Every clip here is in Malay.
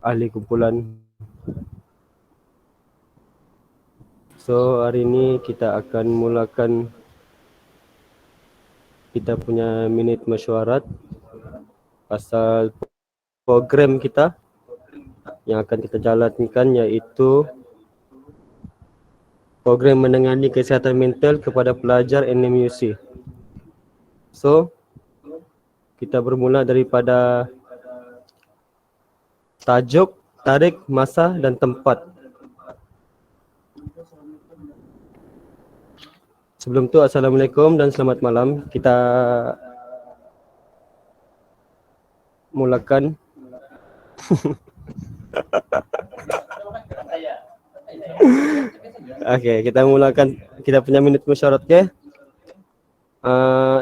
ahli kumpulan. So hari ini kita akan mulakan kita punya minit mesyuarat pasal program kita yang akan kita jalankan, iaitu program menangani kesihatan mental kepada pelajar NMUC. So kita bermula daripada tajuk, tarikh, masa dan tempat. Sebelum tu, Assalamualaikum dan selamat malam. Kita mulakan. Okay, kita mulakan kita punya minit mesyuarat, okay?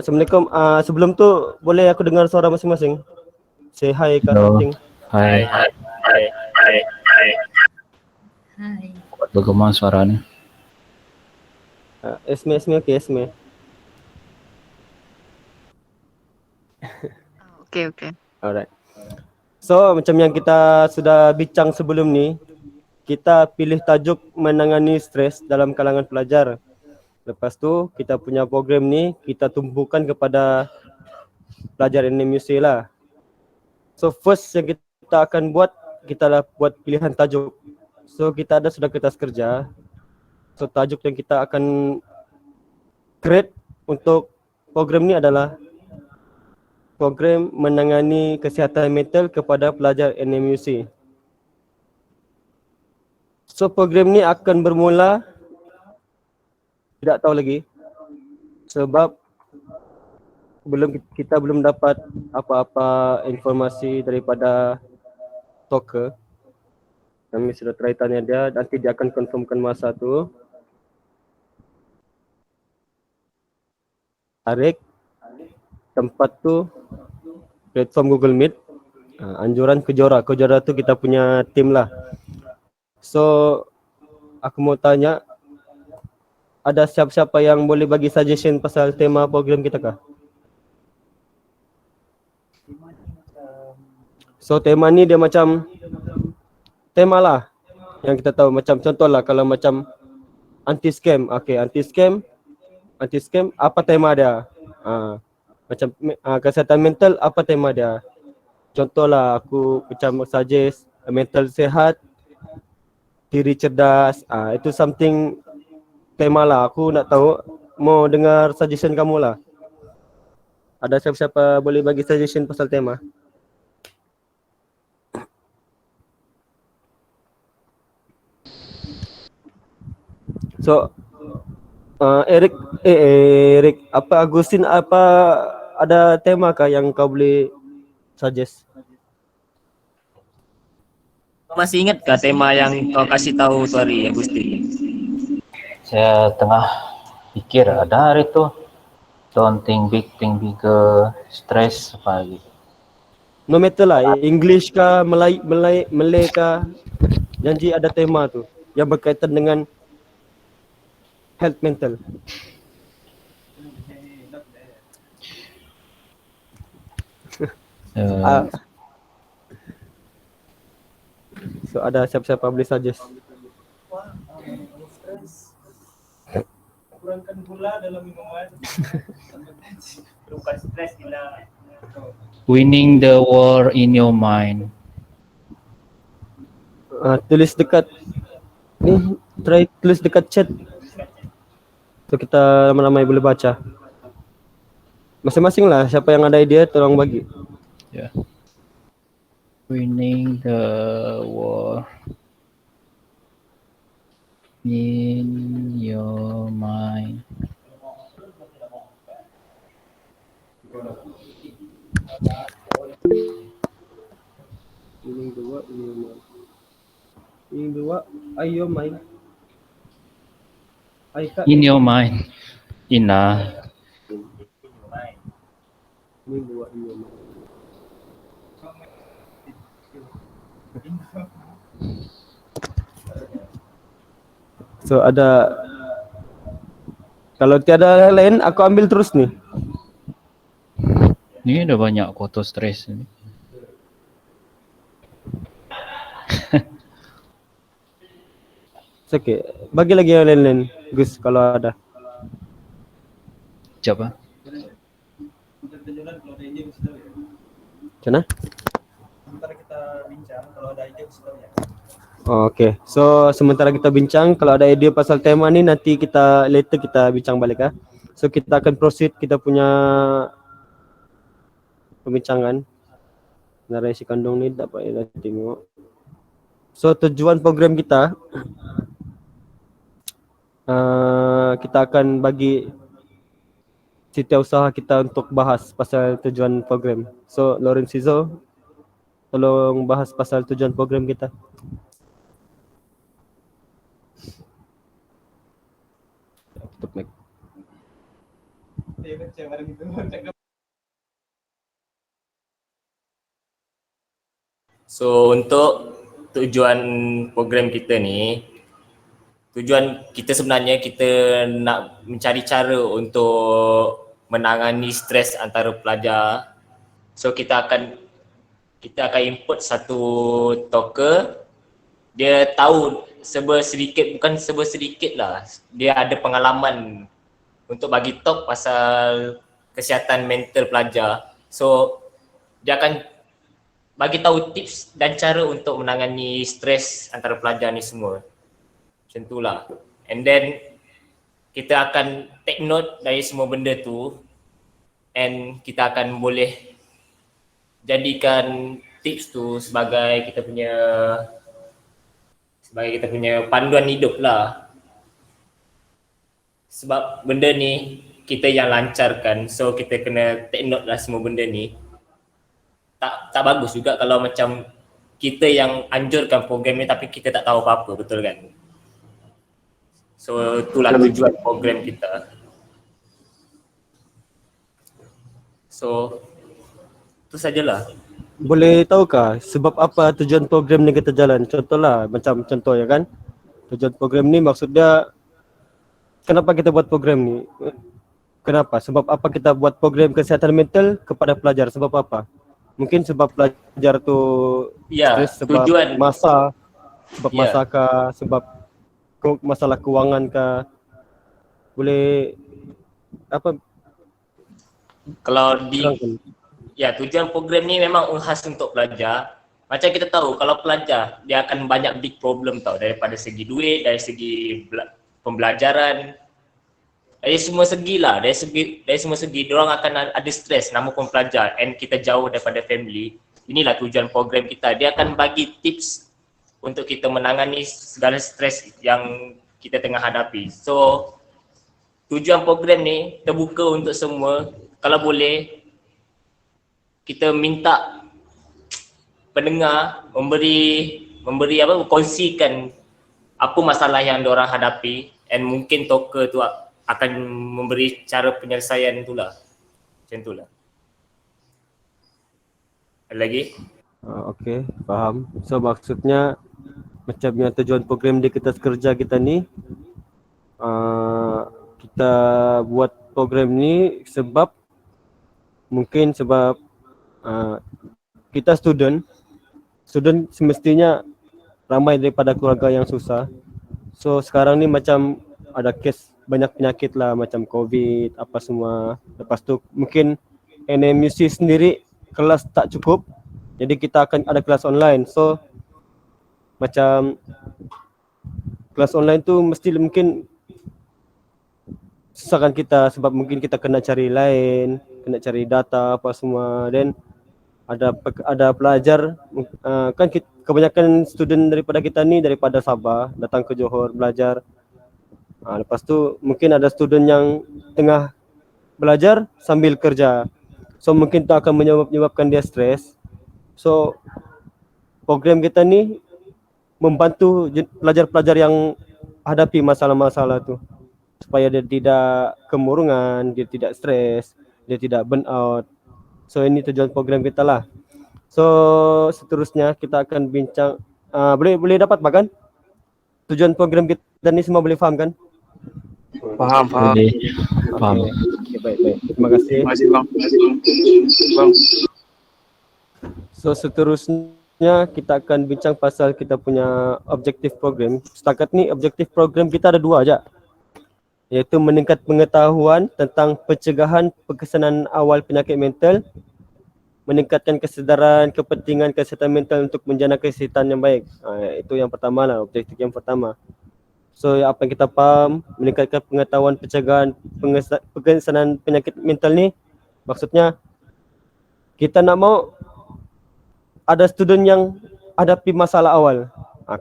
Assalamualaikum. Sebelum tu, boleh aku dengar suara masing-masing? Say hi ke something. Hai. Kuat bergema suaranya. Esme, okay, Esme. Okay. Alright. So, macam yang kita sudah bincang sebelum ni, kita pilih tajuk menangani stres dalam kalangan pelajar. Lepas tu, kita punya program ni, kita tumpukan kepada pelajar NMUC lah. So, first yang kita akan buat, kita lah buat pilihan tajuk. So, kita ada sudah kertas kerja. So, tajuk yang kita akan create untuk program ni adalah program menangani kesihatan mental kepada pelajar NMUC. So program ni akan bermula, tidak tahu lagi, sebab kita belum dapat apa-apa informasi daripada talker. Kami sudah try tanya dia, nanti dia akan confirmkan masa tu. Tarikh, tempat tu platform Google Meet. Anjuran Kejora tu kita punya tim lah. So aku mau tanya, ada siapa-siapa yang boleh bagi suggestion pasal tema program kita kah? So tema ni dia macam tema lah yang kita tahu, macam contohlah kalau macam anti scam. Okay, anti scam apa tema dia? Macam kesihatan mental apa tema dia? Contohlah aku macam suggest mental sihat, diri cerdas. Itu something tema lah. Aku nak tahu, mau dengar suggestion kamu lah. Ada siapa-siapa boleh bagi suggestion pasal tema? So Eric, apa Agustin, apa ada tema kah yang kau boleh suggest? Masih ingat kah tema yang kau kasih tahu tu hari, Agustin? Saya tengah pikir ada hari itu. Don't think big, think bigger, stress apa lagi. No matter lah, English kah, Malay kah, janji ada tema tu yang berkaitan dengan health mental. So ada siapa-siapa boleh suggest? Kurangkan gula dalam minuman. Lupa stres gila. Winning the war in your mind. Tulis dekat ni, try tulis dekat chat. So kita ramai-ramai boleh baca. Masing-masing lah, siapa yang ada idea tolong bagi. Yeah. Winning the war in your mind. Winning the war in your mind. Winning the war, ayo main. In your mind. Ina. Winning the war in your mind. So ada, kalau tiada lain aku ambil terus nih. Ini ada banyak koto stres ini. Okay. Bagi lagi yang lain-lain, Gus, kalau ada. Coba. Macam mana? Sementara kita bincang, kalau ada ide kasih tahu ya. Okay. So sementara kita bincang, kalau ada idea pasal tema ni nanti kita later kita bincang balik ah. So kita akan proceed kita punya pembincangan. Narasi kandung ni tak payah tengok. So tujuan program kita kita akan bagi setiausaha kita untuk bahas pasal tujuan program. So Lorenzo, tolong bahas pasal tujuan program kita. Tutup mic. Dia baca barang itu. So untuk tujuan program kita ni, tujuan kita sebenarnya kita nak mencari cara untuk menangani stres antara pelajar. So kita akan input satu talker. Dia tahu bukan sedikit lah. Dia ada pengalaman untuk bagi talk pasal kesihatan mental pelajar. So dia akan bagi tahu tips dan cara untuk menangani stres antara pelajar ni semua. Macam itulah. And then kita akan take note dari semua benda tu and kita akan boleh jadikan tips tu sebagai kita punya panduan hidup lah. Sebab benda ni kita yang lancarkan, so kita kena take note lah semua benda ni. Tak bagus juga kalau macam kita yang anjurkan program ni tapi kita tak tahu apa-apa, betul kan? So itulah tujuan program kita. So itu sajalah. Boleh tahukah sebab apa tujuan program ni kita jalan? Contohlah, macam contoh ya kan. Tujuan program ni maksudnya kenapa kita buat program ni? Kenapa? Sebab apa kita buat program kesihatan mental kepada pelajar? Sebab apa? Mungkin sebab pelajar tu stres sebab tujuan masa kah, sebab masalah kewangan kah. Boleh apa? Kalau Terangkan. tujuan program ni memang khas untuk pelajar. Macam kita tahu kalau pelajar dia akan banyak big problem tau, daripada segi duit, dari segi pembelajaran, dari semua segi lah, dari semua segi diorang akan ada stres nama pun pelajar and kita jauh daripada family. Inilah tujuan program kita. Dia akan bagi tips untuk kita menangani segala stres yang kita tengah hadapi. So tujuan program ni terbuka untuk semua. Kalau boleh kita minta pendengar kongsikan apa masalah yang diorang hadapi and mungkin talker tu akan memberi cara penyelesaian itulah. Macam itulah. Ada lagi? Okay, faham. So maksudnya macam yang tujuan program di kita kerja kita ni, kita buat program ni sebab kita student semestinya ramai daripada keluarga yang susah. So sekarang ni macam ada kes banyak penyakit lah, macam COVID apa semua. Lepas tu mungkin NMUC sendiri kelas tak cukup, jadi kita akan ada kelas online. So macam kelas online tu mesti mungkin susahkan kita sebab mungkin kita kena cari lain, kena cari data apa semua. Dan ada pelajar kan kebanyakan student daripada kita ni daripada Sabah datang ke Johor belajar. Lepas tu mungkin ada student yang tengah belajar sambil kerja. So mungkin itu akan menyebabkan dia stres. So program kita ni membantu pelajar-pelajar yang hadapi masalah-masalah tu supaya dia tidak kemurungan, dia tidak stres, dia tidak burn out. So ini tujuan program kita lah. So seterusnya kita akan bincang, boleh dapat makan? Tujuan program kita ni semua boleh faham kan? Faham. Faham. Okay, baik. Terima kasih. Terima kasih bang. So seterusnya kita akan bincang pasal kita punya objektif program. Setakat ni objektif program kita ada 2 aja, iaitu meningkat pengetahuan tentang pencegahan pengesanan awal penyakit mental, meningkatkan kesedaran kepentingan kesihatan mental untuk menjana kesihatan yang baik. Itu yang pertama lah, objektif yang pertama. So apa yang kita faham, meningkatkan pengetahuan pencegahan pengesanan penyakit mental ni, maksudnya kita nak mau ada student yang hadapi masalah awal.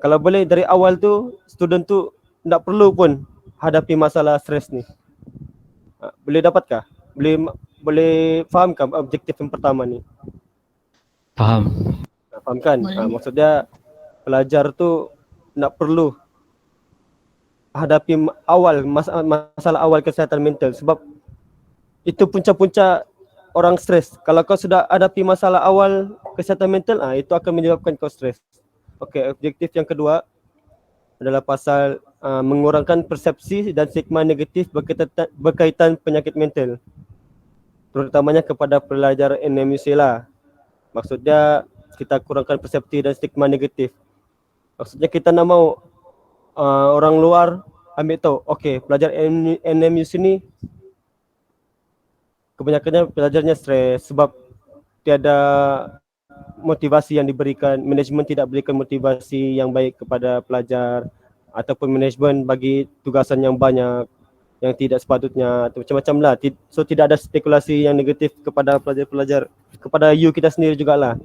Kalau boleh dari awal tu student tu tak perlu pun hadapi masalah stres ni. Boleh dapatkah? Boleh fahamkah objektif yang pertama ni? Faham. Faham kan? Maksudnya pelajar tu nak perlu hadapi masalah awal kesihatan mental, sebab itu punca-punca orang stres. Kalau kau sudah hadapi masalah awal kesihatan mental, itu akan menyebabkan kau stres. Okey, objektif yang kedua adalah pasal mengurangkan persepsi dan stigma negatif berkaitan penyakit mental, terutamanya kepada pelajar NMUC lah. Maksudnya kita kurangkan persepsi dan stigma negatif. Maksudnya kita nak mau orang luar ambil tahu, okey, pelajar NMUC ni kebanyakannya pelajarnya stres sebab tiada motivasi yang diberikan, manajemen tidak berikan motivasi yang baik kepada pelajar, ataupun manajemen bagi tugasan yang banyak yang tidak sepatutnya, atau macam-macam lah. So tidak ada spekulasi yang negatif kepada pelajar-pelajar, kepada you kita sendiri jugalah.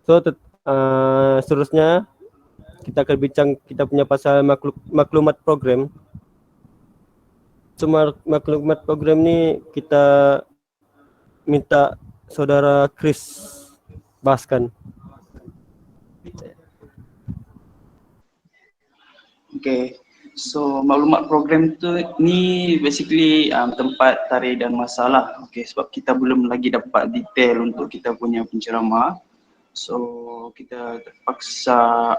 So seterusnya kita akan bincang kita punya pasal maklumat program. So maklumat program ni kita minta saudara Chris bahaskan. Okay, so maklumat program tu ni basically tempat tarikh dan masalah. Okay, sebab kita belum lagi dapat detail untuk kita punya penceramah. So kita terpaksa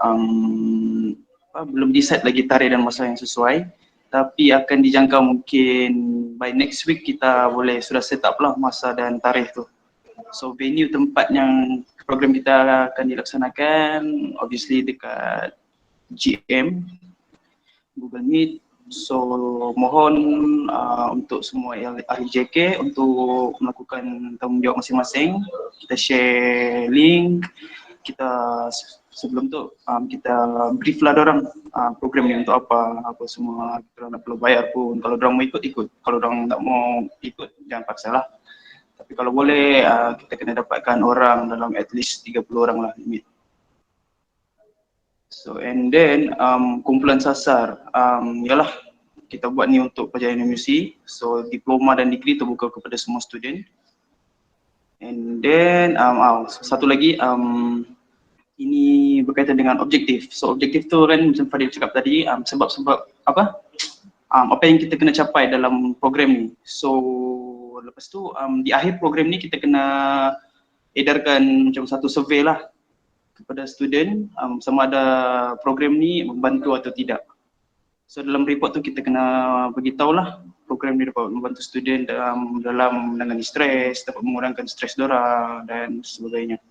belum decide lagi tarikh dan masalah yang sesuai. Tapi akan dijangka mungkin by next week kita boleh sudah set up lah masa dan tarikh tu. So venue tempat yang program kita akan dilaksanakan obviously dekat GM, Google Meet. So mohon untuk semua ahli JK untuk melakukan tanggungjawab masing-masing. Kita share link, kita sebelum tu kita brief lah dorang program ni untuk apa semua. Kita nak perlu bayar pun, kalau dorang mau ikut, kalau dorang tak mau ikut jangan paksa lah. Tapi kalau boleh kita kena dapatkan orang dalam at least 30 orang lah limit. So and then kumpulan sasar, yalah kita buat ni untuk pelajar NMUC. So diploma dan degree terbuka kepada semua student. And then satu lagi ini berkaitan dengan objektif. So objektif tu kan macam Fadil cakap tadi, sebab-sebab apa yang kita kena capai dalam program ni. So lepas tu di akhir program ni kita kena edarkan macam satu survey lah kepada student, sama ada program ni membantu atau tidak. So dalam report tu kita kena beritahu lah program ni dapat membantu student dalam menangani stres, dapat mengurangkan stres dorang dan sebagainya.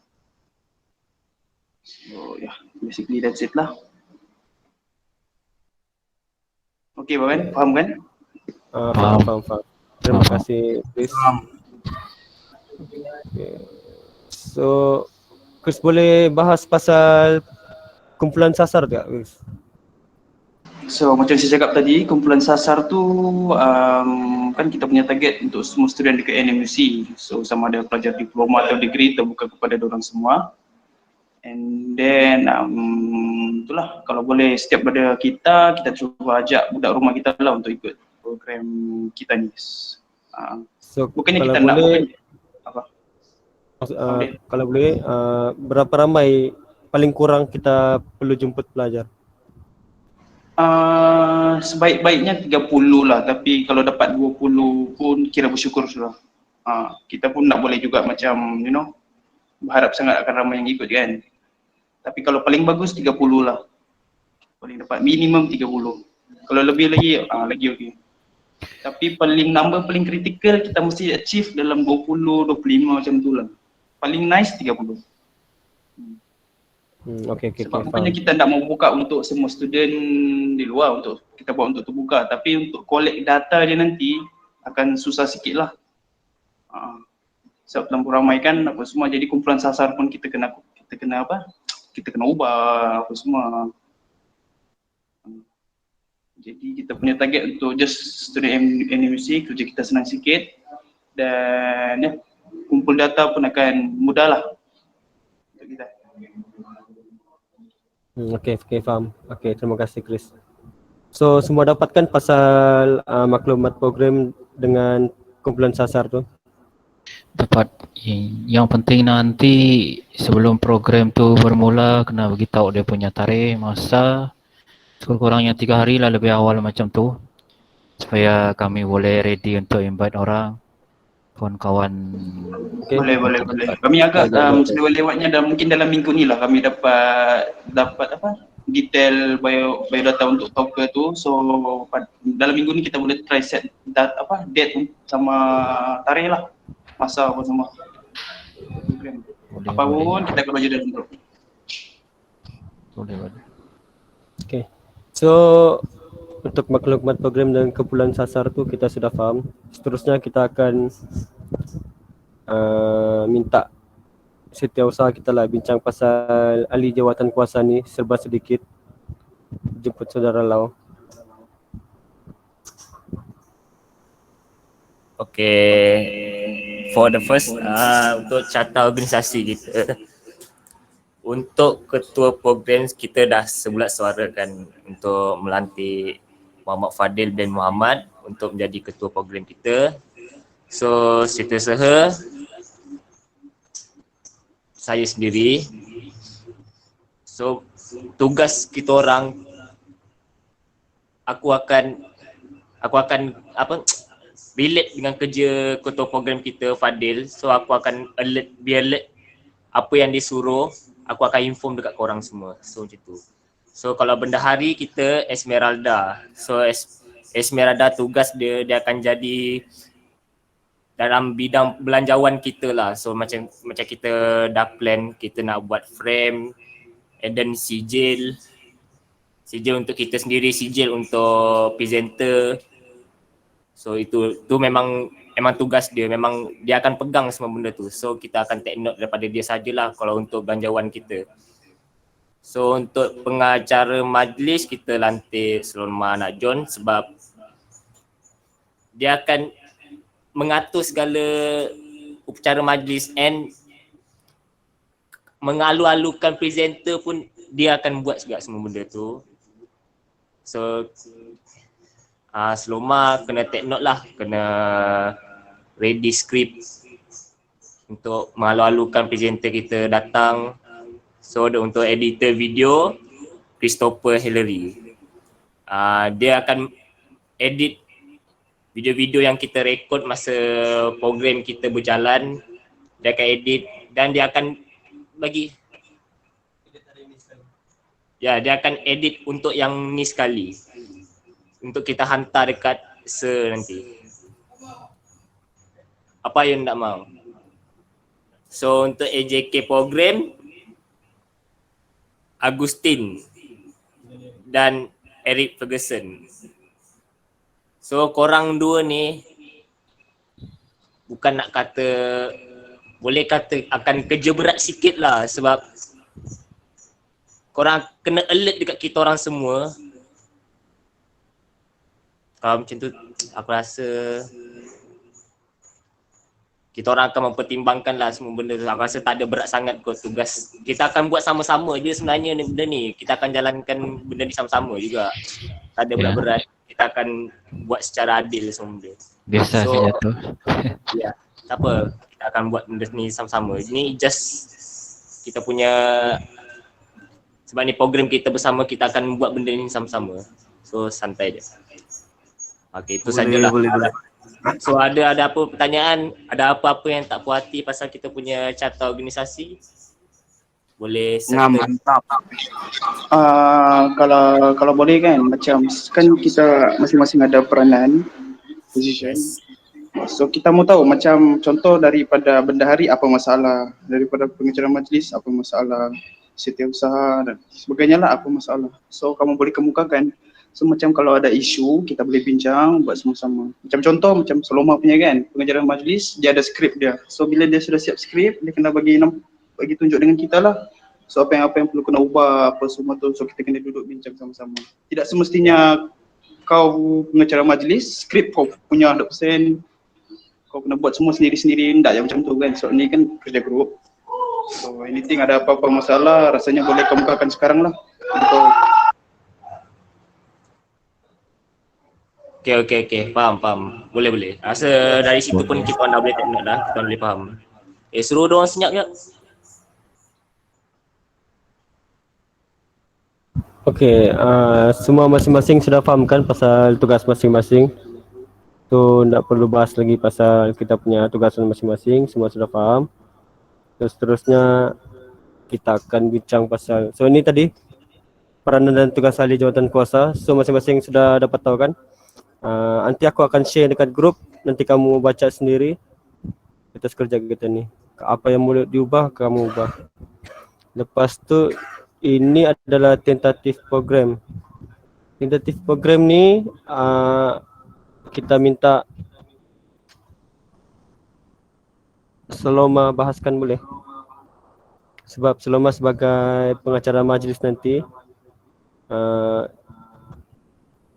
So yeah, basically that's it lah. Okay Bawan, faham kan? Faham. Terima kasih Chris. Okay. So Chris boleh bahas pasal kumpulan sasar tak Chris? So macam saya cakap tadi, kumpulan sasar tu kan kita punya target untuk semua student dekat NMUC. So sama ada pelajar diploma atau degree terbuka kepada dorang semua. And then itulah, kalau boleh setiap pada kita cuba ajak budak rumah kita lah untuk ikut program kita ni. So bukannya kalau kita boleh, nak kalau boleh berapa ramai paling kurang kita perlu jemput pelajar? Sebaik-baiknya 30 lah, tapi kalau dapat 20 pun kira bersyukur sudah. Kita pun tak boleh juga macam berharap sangat akan ramai yang ikut kan. Tapi kalau paling bagus 30 lah. Paling dapat minimum 30. Kalau lebih lagi lagi okey. Tapi number paling kritikal kita mesti achieve dalam 20, 25 macam tu lah. Paling nice 30. Okay, Sebab faham. bukannya kita nak membuka untuk semua student di luar, untuk kita buat untuk terbuka, tapi untuk collect data dia nanti akan susah sikit lah. Sebab terlalu ramai kan apa semua, jadi kumpulan sasar pun kita kena apa? Kita kena ubah apa semua. Jadi kita punya target untuk just student MUC, kerja kita senang sikit dan ya, kumpul data pun akan mudah lah untuk kita. Okay, faham. Okay, terima kasih Chris. So semua dapatkan pasal maklumat program dengan kumpulan sasar tu? Dapat. Yang penting nanti sebelum program tu bermula kena beritahu dia punya tarikh, masa, sekurang-kurangnya 3 hari lah lebih awal macam tu, supaya kami boleh ready untuk invite orang, kawan-kawan. Okay. Boleh. Kami agak selewat-lewatnya dan mungkin dalam minggu ni lah kami dapat apa? Detail biodata untuk talker tu. So dalam minggu ni kita boleh try set date sama tarikh lah, masa apa semua. Apa pun kita akan baju dalam grup. Boleh. Okay. So untuk maklumat program dan kumpulan sasar tu kita sudah faham. Seterusnya kita akan minta setiausaha kita lah bincang pasal ahli jawatan kuasa ni serba sedikit. Jemput saudara Lau. Okay, for the first untuk carta organisasi kita, untuk ketua program kita dah sebulat suarakan untuk melantik Muhammad Fadil bin Muhammad untuk menjadi ketua program kita. So setiausaha saya sendiri. So tugas kita orang, aku akan relate dengan kerja ketua program kita Fadil. So aku akan alert apa yang disuruh, aku akan inform dekat korang semua. So macam tu. So kalau bendahari kita Esmeralda. So Esmeralda tugas dia akan jadi dalam bidang belanjawan kita lah. So macam kita dah plan, kita nak buat frame and then sijil untuk kita sendiri, sijil untuk presenter. So itu memang tugas dia, memang dia akan pegang semua benda tu. So kita akan take note daripada dia sajalah kalau untuk belanjawan kita. So untuk pengacara majlis kita lantik Sulaiman Anak John sebab dia akan mengatur segala upacara majlis and mengalu-alukan presenter pun dia akan buat juga semua benda tu. So Seloma kena take note lah, kena ready script untuk mengalu-alukan presenter kita datang. So untuk editor video Christopher Hillary, dia akan edit video-video yang kita rekod masa program kita berjalan. Dia akan edit dan dia akan bagi, dia akan edit untuk yang ni sekali, untuk kita hantar dekat nanti. Apa yang nak mau. So untuk AJK program, Agustin dan Eric Ferguson. So korang dua ni bukan nak kata, boleh kata akan kerja berat sikit lah sebab korang kena alert dekat kita orang semua. Kalau macam tu aku rasa kita orang akan mempertimbangkan lah semua benda tu. Aku rasa tak ada berat sangat kot tugas. Kita akan buat sama-sama je sebenarnya ni benda ni. Kita akan jalankan benda ni sama-sama juga. Tak ada berat-berat. Kita akan buat secara adil semua benda. Biasa saja tu. Ya, tak apa. Kita akan buat benda ni sama-sama. Ini just kita punya, sebab ni program kita bersama, kita akan buat benda ni sama-sama. So santai je. Okay, itu sajalah. Boleh. So ada apa pertanyaan? Ada apa-apa yang tak puas hati pasal kita punya carta organisasi? Boleh serta. Mantap. Kalau boleh kan, macam kan kita masing-masing ada peranan, position. So kita mau tahu macam contoh daripada bendahari apa masalah, daripada pengacara majlis apa masalah. setiausaha dan sebagainya lah, apa masalah. So kamu boleh kemukakan. So macam kalau ada isu kita boleh bincang buat sama-sama. Macam contoh macam Seloma punya kan, pengajaran majlis dia ada skrip dia. So bila dia sudah siap skrip, dia kena bagi tunjuk dengan kita lah. So apa yang perlu kena ubah apa semua tu, so kita kena duduk bincang sama-sama. Tidak semestinya kau pengacara majlis, skrip kau punya 100%, kau kena buat semua sendiri-sendiri, enggak yang macam tu kan. So ni kan kerja grup. So anything ada apa-apa masalah rasanya boleh kemukakan sekarang lah. Untuk Okey. Faham. Boleh. Rasa dari situ pun kita orang dah boleh take note dah. Kita orang boleh faham. Suruh dia orang senyap je. Okey, semua masing-masing sudah faham kan pasal tugas masing-masing. So tak perlu bahas lagi pasal kita punya tugasan masing-masing, semua sudah faham. Terus seterusnya kita akan bincang pasal, so ini tadi peranan dan tugas ahli jawatan kuasa. So masing-masing sudah dapat tahu kan. Nanti aku akan share dekat grup, nanti kamu baca sendiri atas kerja kita ni. Apa yang boleh diubah, kamu ubah. Lepas tu ini adalah tentatif program. Tentatif program ni kita minta Seloma bahaskan boleh? Sebab Seloma sebagai pengacara majlis nanti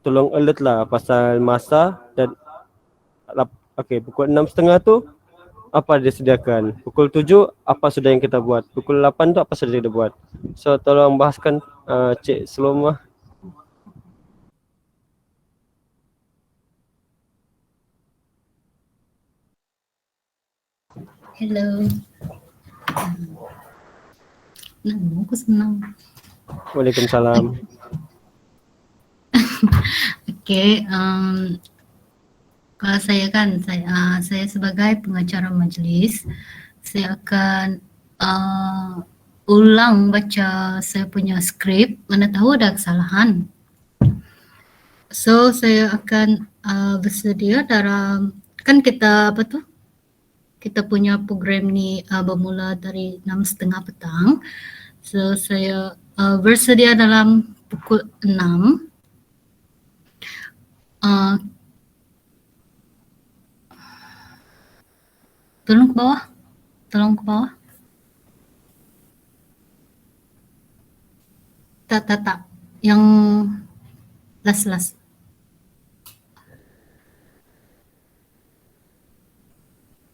tolong alert lah pasal masa dan okey, pukul 6.30 tu apa dia sediakan, pukul 7 apa sudah yang kita buat, pukul 8 tu apa sudah kita buat. So tolong bahaskan Cik Seloma. Hello. Aku senang. Waalaikumsalam. Okey, kalau saya kan, saya sebagai pengacara majlis, saya akan ulang baca saya punya skrip, mana tahu ada kesalahan. So saya akan bersedia dalam, kan kita kita punya program ni bermula dari 6.30 petang. So saya bersedia dalam pukul 6. Tolong ke bawah. Tak. Yang last.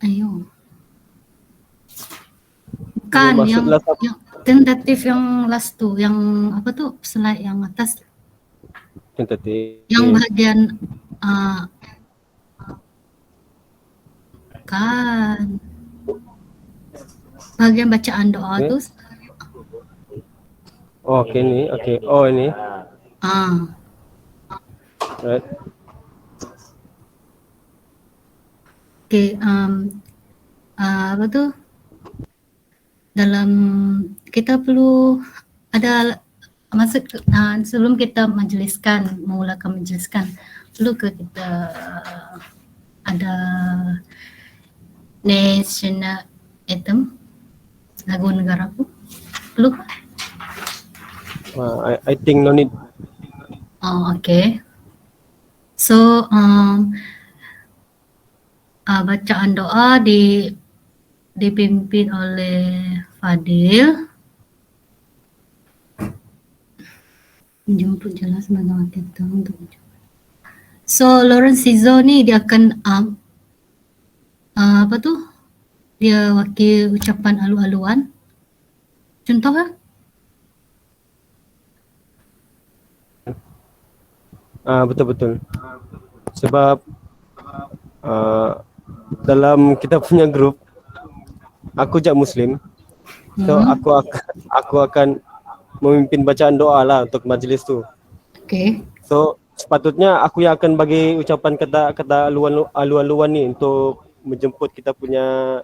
Ayo. Bukan yang tentatif yang last tu, yang apa tu, slide yang atas. Tentatif. Yang bahagian kan bahagian bacaan doa tu. Oh, okey ni. Okey. Oh ini. Right. Okey, apa tu? Dalam kita perlu ada maksud sebelum kita memulakan majliskan, perlu ke kita ada national anthem, lagu negara aku? Perlu? I think no need. Oh, okay. So bacaan doa dipimpin oleh Fadil. Jemput jelas bagaimana kita untuk so Lawrence Sizo ni dia akan apa tu? Dia wakil ucapan alu-aluan. Contoh lah. Betul. Sebab dalam kita punya grup aku jak Muslim. So aku akan memimpin bacaan doa lah untuk majlis tu. Okay. So sepatutnya aku yang akan bagi ucapan kata alu-aluan ni untuk menjemput kita punya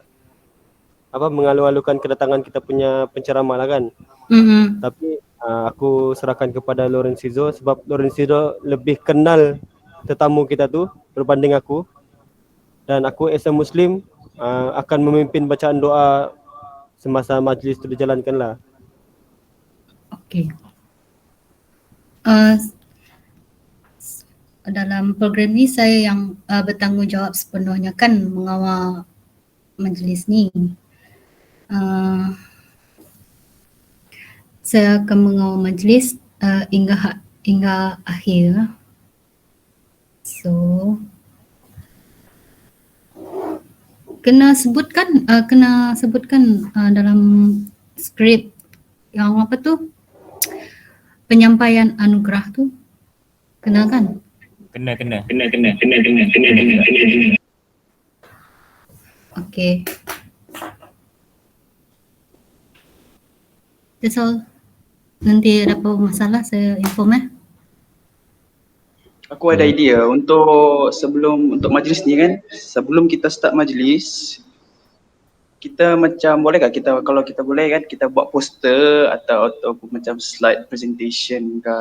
mengalu-alukan kedatangan kita punya penceramah lah kan. Tapi aku serahkan kepada Lawrence Sizo sebab Lawrence Sizo lebih kenal tetamu kita tu berbanding aku. Dan aku as a Muslim akan memimpin bacaan doa semasa majlis tu dijalankan lah. Okey. Uh, Dalam program ni saya yang bertanggungjawab sepenuhnya kan mengawal majlis ni. Saya akan mengawal majlis hingga akhir. So kena sebutkan dalam skrip yang apa tu, penyampaian anugerah tu, kena kan? Kena. Okay. That's all. Nanti ada apa masalah saya inform . Aku ada idea untuk untuk majlis ni kan, sebelum kita start majlis, kita macam boleh tak kita, kalau kita boleh kan, kita buat poster atau macam slide presentation ke,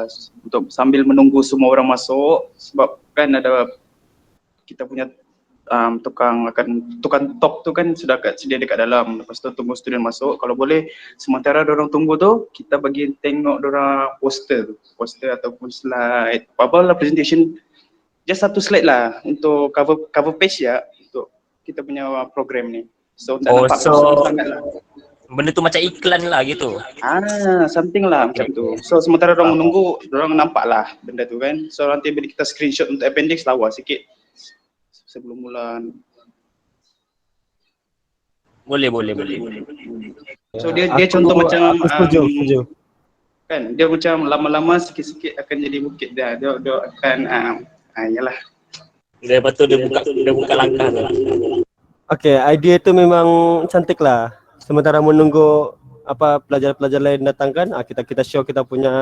untuk sambil menunggu semua orang masuk, sebab kan ada kita punya tukang talk tu kan sudah sedia dekat dalam, lepas tu tunggu student masuk. Kalau boleh sementara diorang tunggu tu, kita bagi tengok diorang poster ataupun slide, apa lah presentation, just satu slide lah untuk cover page ya, untuk kita punya program ni. So tak nampak sangat lah. Benda tu macam iklan lah gitu. Something lah macam tu. So sementara orang menunggu, orang nampak lah benda tu kan. So nanti bila kita screenshot untuk appendix, lawa sikit sebelum mula. Boleh. So dia contoh macam aku setuju. Kan dia macam lama-lama sikit-sikit akan jadi bukit dia akan yalah. Lepas tu dia buka langkah tu. Okay, idea tu memang cantik lah. Sementara menunggu apa pelajar-pelajar lain datang kan, kita show kita punya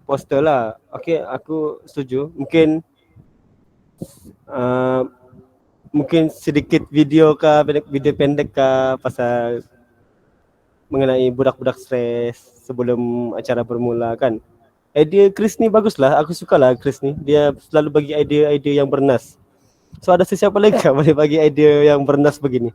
poster lah. Okay, aku setuju. Mungkin sedikit video pendek pasal mengenai budak-budak stres sebelum acara bermula kan. Idea Chris ni bagus lah. Aku suka lah Chris ni. Dia selalu bagi idea-idea yang bernas. So ada sesiapa lagi tak boleh bagi idea yang bernas begini?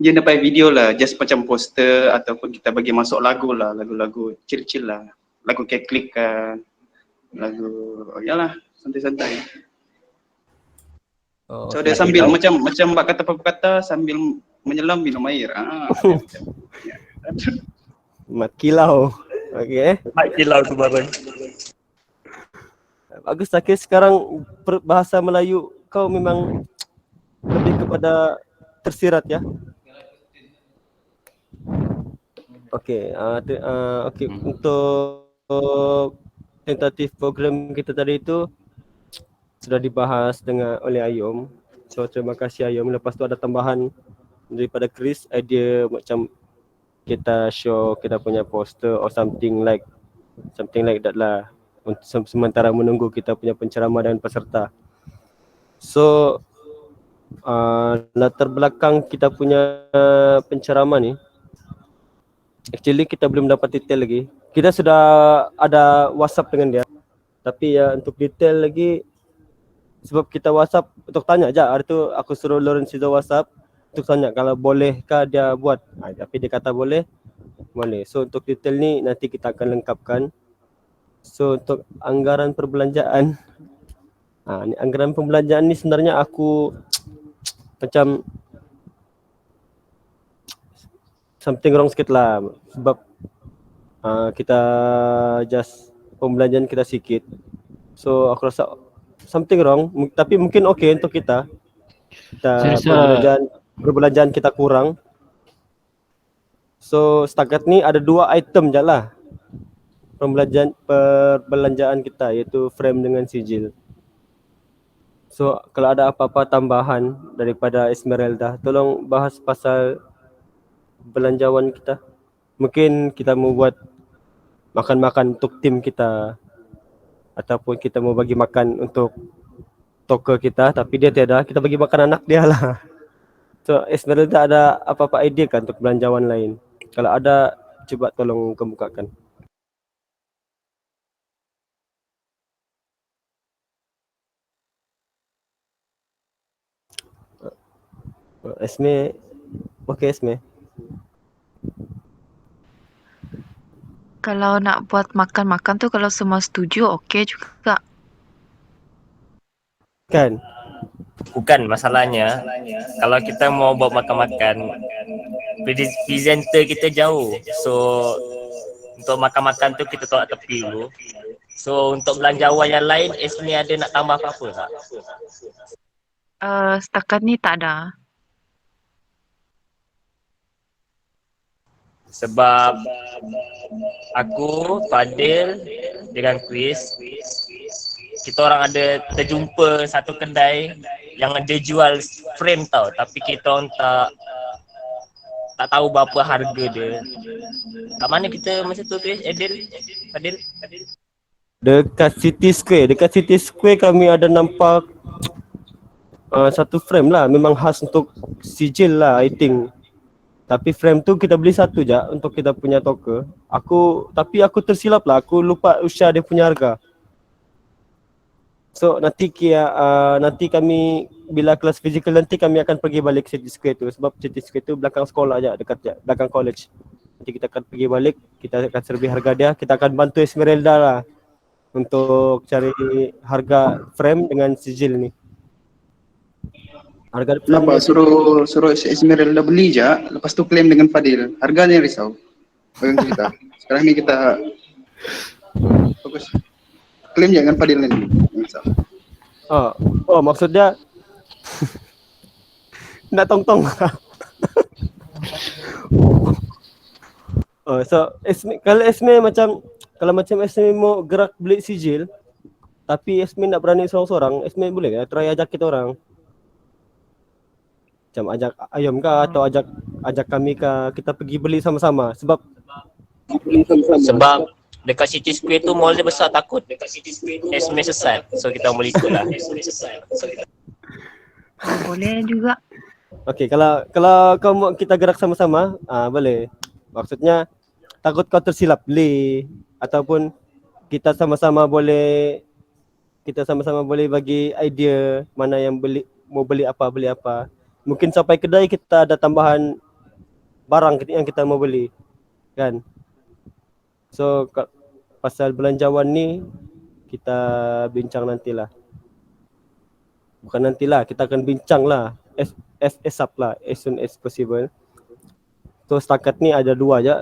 Dia dapat video lah, just macam poster ataupun kita bagi masuk lagu lah, lagu-lagu chill-chill lah, lagu keklik kan, lagu yalah santai-santai. So dia sambil macam bak kata sambil menyelam minum air. Mat kilau. Okay. Mat kilau tu barang. Bagus tak? Sekarang bahasa Melayu kau memang lebih kepada tersirat ya. Okay, untuk tentatif program kita tadi itu sudah dibahas oleh Ayom. So terima kasih Ayom. Lepas tu ada tambahan daripada Chris, idea macam kita show kita punya poster or something like that lah, untuk sementara menunggu kita punya penceramah dan peserta. So latar belakang kita punya penceramah ni, actually kita belum dapat detail lagi. Kita sudah ada WhatsApp dengan dia, tapi ya untuk detail lagi, sebab kita WhatsApp untuk tanya aja. Hari tu aku suruh Lorenzo WhatsApp untuk tanya kalau bolehkah dia buat. Tapi dia kata boleh. So untuk detail ni nanti kita akan lengkapkan. So untuk anggaran perbelanjaan, ni anggaran pembelanjaan ni sebenarnya aku macam something wrong sikit lah, sebab kita just pembelanjaan kita sikit. So aku rasa something wrong, tapi mungkin okay untuk kita perbelanjaan kita kurang. So setakat ni ada 2 item je lah perbelanjaan kita, iaitu frame dengan sijil. So kalau ada apa-apa tambahan daripada Esmeralda, tolong bahas pasal belanjawan kita. Mungkin kita mau buat makan-makan untuk tim kita, ataupun kita mau bagi makan untuk toko kita, tapi dia tiada, kita bagi makan anak dia lah. So Esmeralda ada apa-apa idea kan untuk belanjawan lain? Kalau ada, cuba tolong kemukakan. Esme, okey Esme. Kalau nak buat makan-makan tu kalau semua setuju okey juga. Kan? Bukan masalahnya, kalau kita mau buat makan-makan, presenter kita jauh. So untuk makan-makan tu kita tolak tepi dulu. So untuk belanjawan yang lain, Esme ada nak tambah apa-apa tak? Setakat ni tak ada. Sebab aku, Fadil dengan Chris, kita orang ada terjumpa satu kedai yang dia jual frame tau, tapi kita orang tak tahu berapa harga dia. Kat mana kita masa tu Chris? Fadil? Dekat City Square. Dekat City Square kami ada nampak satu frame lah. Memang khas untuk sijil lah, I think. Tapi frame tu kita beli satu je untuk kita punya toko. Tapi aku tersilap lah. Aku lupa usia dia punya harga. So nanti nanti kami bila kelas fizikal nanti kami akan pergi balik City Square tu. Sebab City Square tu belakang sekolah je, dekat je, belakang college. Nanti kita akan pergi balik, kita akan survey harga dia. Kita akan bantu Esmeralda lah untuk cari harga frame dengan sijil ni. Harga frame Kenapa ni suruh si Esmeralda beli je, lepas tu claim dengan Fadil. Harganya risau. Bagaimana cerita? Sekarang ni kita fokus. Claim je dengan Fadil nanti. Risau. Oh maksudnya nak tong-tong. So kalau Esme macam Esme mau gerak beli sijil, tapi Esme nak berani seorang-seorang, Esme boleh ke try ajak kita orang? Macam ajak Ayam ke atau ajak kami ke, kita pergi beli sama-sama. Sebab dekat City Square tu mall dia besar, takut Esme sesat. So kita boleh ikut lah. Boleh juga. okey, kalau kau mau kita gerak sama-sama, boleh. Maksudnya takut kau tersilap beli ataupun kita sama-sama boleh bagi idea mana yang mau beli apa. Mungkin sampai kedai kita ada tambahan barang yang kita mau beli, kan? So pasal belanjawan ni kita bincang nantilah. Bukan nantilah, kita akan bincang lah ASAP lah, as soon as possible. So setakat ni ada dua je,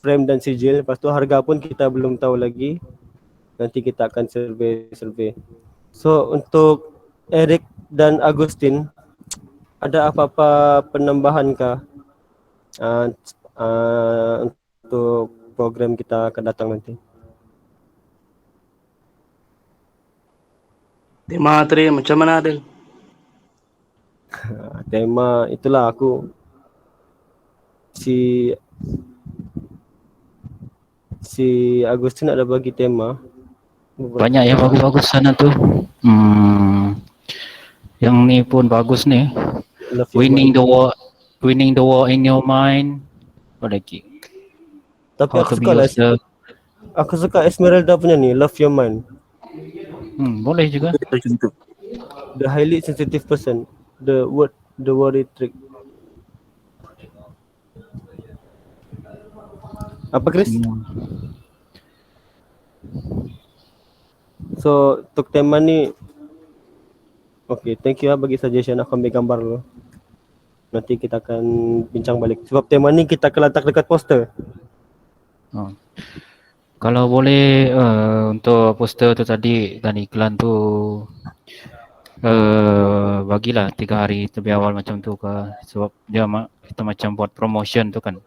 frame dan sijil. Lepas tu harga pun kita belum tahu lagi. Nanti kita akan survey. So untuk Eric dan Agustin, ada apa-apa penambahan kah untuk program kita akan datang nanti? Tema tadi macam mana Adil? Tema itulah si Agustin ada bagi tema. Banyak yang bagus-bagus sana tu. Yang ni pun bagus ni. Love Your Winning Mind. the war in your mind. Apa lagi? Tapi How aku to be suka lah, yourself. aku suka Esmeralda punya ni, Love Your Mind. Boleh juga. The highly sensitive person. The worry trick. Apa Chris? So untuk tema ni, okay, thank you bagi suggestion. Aku ambil gambar dulu. Nanti kita akan bincang balik. Sebab tema ni kita akan letak dekat poster. Kalau boleh untuk poster tu tadi dan iklan tu bagilah 3 hari lebih awal macam tu ke, sebab dia kita macam buat promotion tu kan,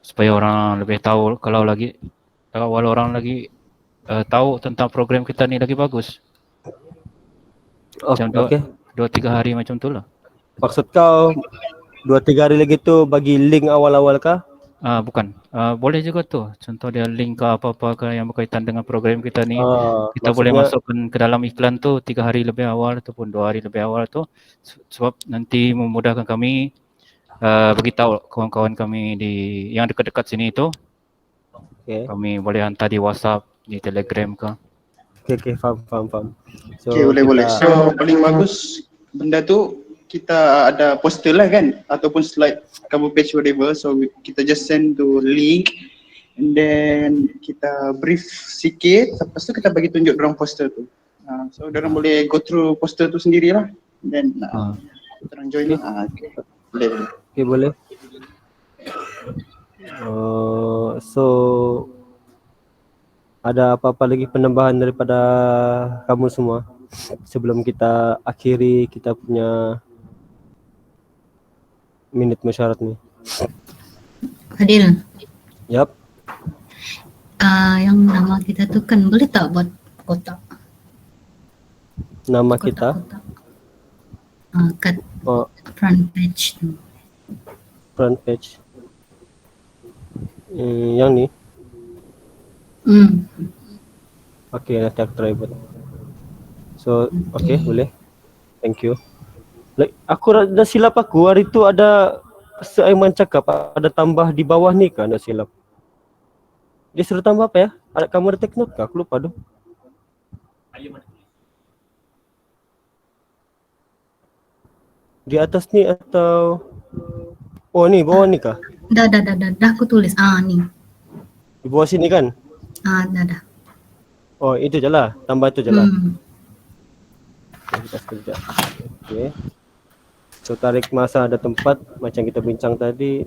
supaya orang lebih tahu. Kalau awal orang lagi tahu tentang program kita ni lagi bagus. Macam Okay. 2-3 hari macam tu lah. Maksud kau 2-3 hari lagi tu bagi link awal-awal kah? Bukan. Boleh juga tu. Contoh dia link ke apa-apa ke yang berkaitan dengan program kita ni. Kita boleh masukkan ke dalam iklan tu 3 hari lebih awal ataupun 2 hari lebih awal tu, sebab nanti memudahkan kami beritahu kawan-kawan kami yang dekat-dekat sini tu. Okay. Kami boleh hantar di WhatsApp, di Telegram ke. Okay, faham. So, Okay, boleh. So paling bagus benda tu kita ada poster lah kan, ataupun slide, cover page whatever. So kita just send to link and then kita brief sikit, lepas tu kita bagi tunjuk dorang poster tu. So dorang boleh go through poster tu sendirilah. Then dorang join lah. Okay. Boleh. Okay, boleh. So ada apa-apa lagi penambahan daripada kamu semua sebelum kita akhiri kita punya minit mesyuarat ni? Adil, Yap. yang nama kita tu kan boleh tak buat kotak? Nama kita Kotak-kotak. Kat oh, front page tu. front page. Yang ni. Okay, nanti aku try buat. So, okay, boleh. Thank you. Like, aku dah silap aku hari tu ada Aiman cakap ada tambah di bawah ni kan, dah silap. Dia suruh tambah apa ya? Ada kamu ada take note kah? Aku lupa tu. Di atas ni atau oh ni bawah ni kah? Dah aku tulis. Ni. Di bawah sini kan? Dah. Oh, itu je lah. Tambah tu je lah. Kita sekejap. Okay. So tarik masa ada tempat macam kita bincang tadi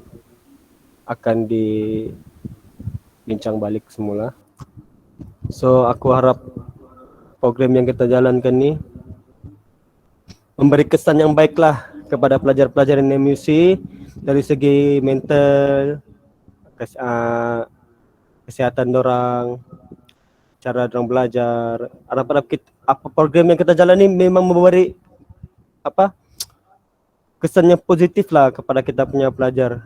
akan dibincang balik semula. So aku harap program yang kita jalankan ni memberi kesan yang baiklah kepada pelajar-pelajar NMUC dari segi mental, kesihatan dorang, cara dorang belajar. Harap-harap apa program yang kita jalani memang memberi kesan yang positif lah kepada kita punya pelajar.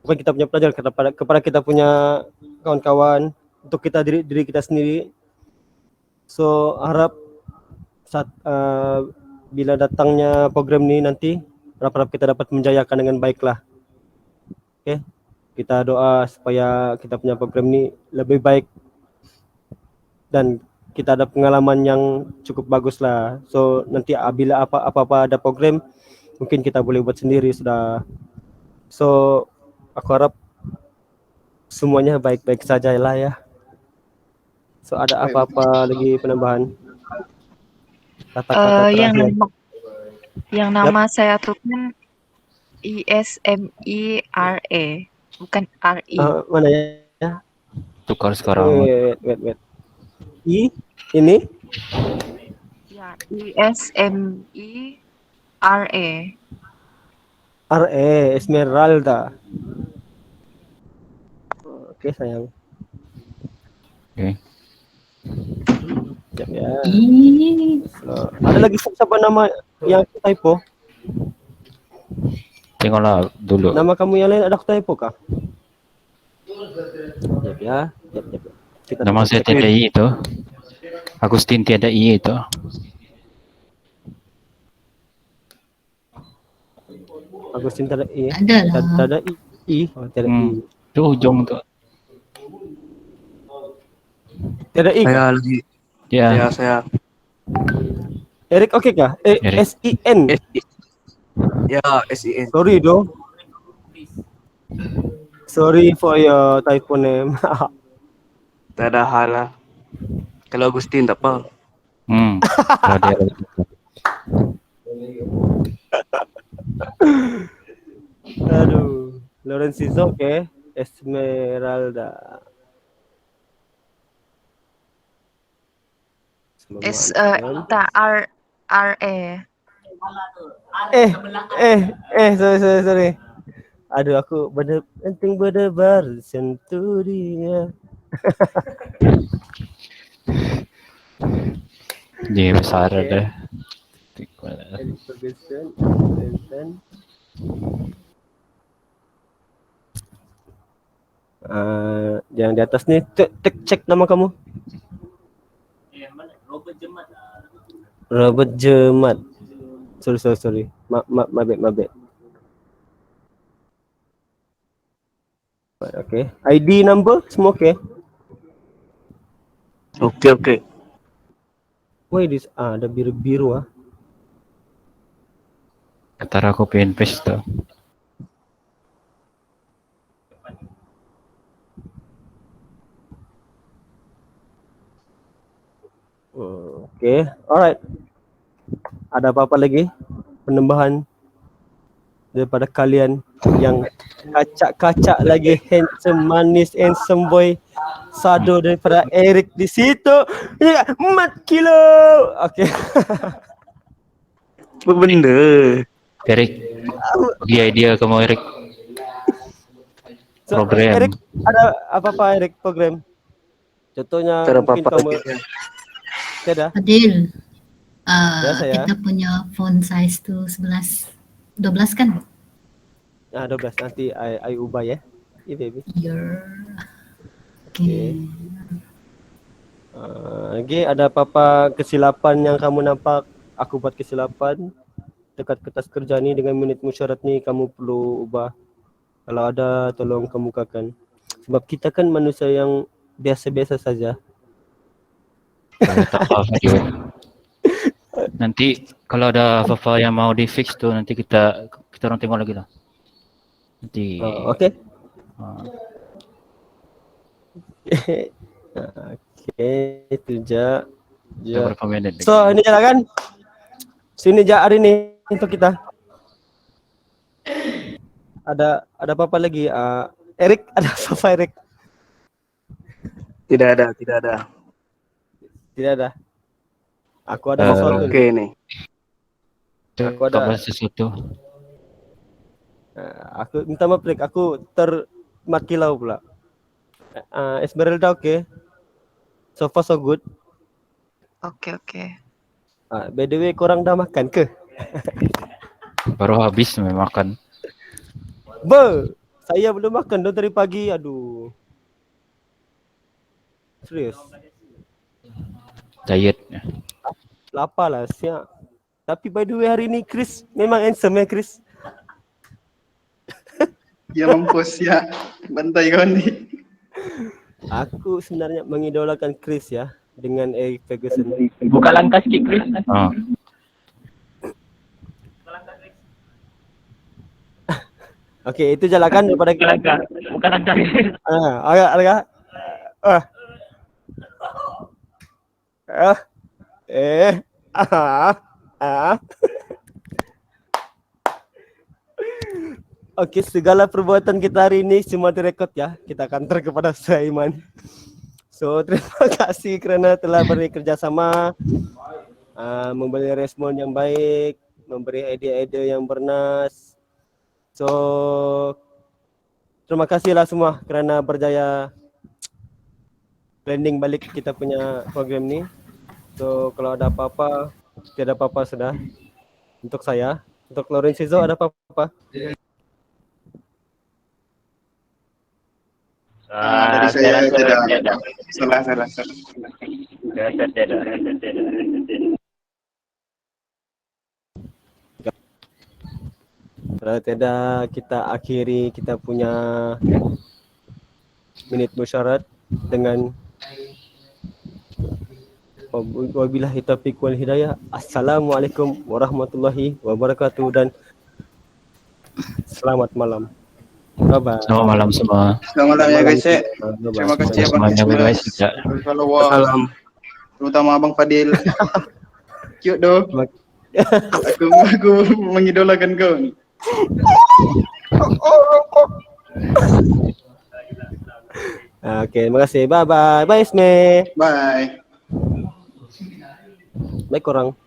Bukan kita punya pelajar, kepada kita punya kawan-kawan, untuk kita diri kita sendiri. So harap saat bila datangnya program ni nanti, harap kita dapat menjayakan dengan baiklah. Okay, kita doa supaya kita punya program ni lebih baik dan kita ada pengalaman yang cukup bagus lah. So nanti bila apa-apa ada program, mungkin kita boleh buat sendiri sudah. So aku harap semuanya baik-baik saja lah ya. So ada apa-apa lagi penambahan? Kata-kata terakhir. Yang nama saya tu kan ESMERA, bukan RE. Mana ya? Tukar sekarang. Wait. Ini? Ya, ESMERA. RE, Esmeralda. Oke, sayang. Okay. Siap ya. So, ada lagi siapa nama yang aku typo? Tengoklah dulu. Nama kamu yang lain ada aku typo kah? Siap ya. Siap. Nama saya tiada I itu. Agustin tiada I itu. Agustin tiada I. Ada lah. Tiada I. Oh, tiada I. Tu hujung tu. Tiada I. Saya lagi. Ya. Saya. Eric oke kah? Eric. SIN. Ya, SEN. Sorry dong. Sorry for your typo name. Tak ada hal lah. Kalau Agustin tak apa. Kalau dia Aduh. Lorenzizo oke. Esmeralda. Sorry. Aduh, aku penting berdebar sentuh dia. dia besar dah. Yang di atas nih, cek nama kamu. Robert Jemat. Sorry. My bad. Okay. ID number semua okay? Okey. Why this? Ada biru. Antara copy and paste tu. Okay, alright. Ada apa-apa lagi penambahan daripada kalian yang kacak-kacak lagi handsome, manis, handsome boy Sado daripada Eric di situ. Ya, 4 kilo. Okay. Apa benda? Eric, bagi idea kamu Eric. So, Program. Eric, ada apa-apa Eric program? Contohnya Tak ada mungkin apa-apa kamu lagi. tidak. Adil, Ya, saya. kita punya font size tu 12 kan? 12 nanti I ubah ya. Ya baby. Okay. Lagi ada apa-apa kesilapan yang kamu nampak aku buat kesilapan dekat kertas kerja ni dengan minit musyarat ni kamu perlu ubah. Kalau ada tolong kemukakan. Sebab kita kan manusia yang biasa-biasa saja. Tak apa video. Nanti kalau ada apa-apa yang mau di fix tu nanti kita orang tengok lagi lah. Nanti Okay. Okay, itu je. dah berapa minit lagi. So, ini je lah kan? Sini je hari ni untuk kita. Ada apa-apa lagi? Eric, ada apa-apa Eric? Tidak ada, tidak ada. Tidak ada. Aku ada sesuatu. Okey ni. Aku ada. Kabar sesuatu. Aku minta maaf Rick, aku termakilau pula. Esmeralda okay? So far so good. Okay. By the way, korang dah makan ke? Baru habis makan. Saya belum makan dah dari pagi. Aduh. Serius. Diet. Lapar lah siap. Tapi by the way hari ni Chris memang handsome ya Chris. Ya mampus ya. Bantai kau ni. Aku sebenarnya mengidolakan Chris ya dengan Eric Ferguson. Buka langkah sikit Chris. Okey, itu je lah kan daripada Buka langkah. Buka langkah. agak. Okey, segala perbuatan kita hari ini semua direkod ya. Kita akan hantar kepada Saiman. So, terima kasih kerana telah bekerja sama, memberi respon yang baik, memberi idea-idea yang bernas. So, terima kasihlah semua kerana berjaya blending balik kita punya program ni. So, kalau ada apa-apa, tiada apa-apa sudah. Untuk saya, untuk Lorenzo ada apa-apa? Dari saya tidak. Salah. Kalau tidak, kita akhiri kita punya minit musyarat dengan wabillahi taufiq wal hidayah. Assalamualaikum warahmatullahi wabarakatuh dan selamat malam. Bye-bye. Selamat malam semua. Selamat malam ya guys. Terima kasih Abang Semuanya guys. Salam. Terutama Abang Fadil. Cute doh. Aku mengidolakan kau ni. Okay, terima kasih. Bye-bye. Bye Isme. Bye. Baik korang.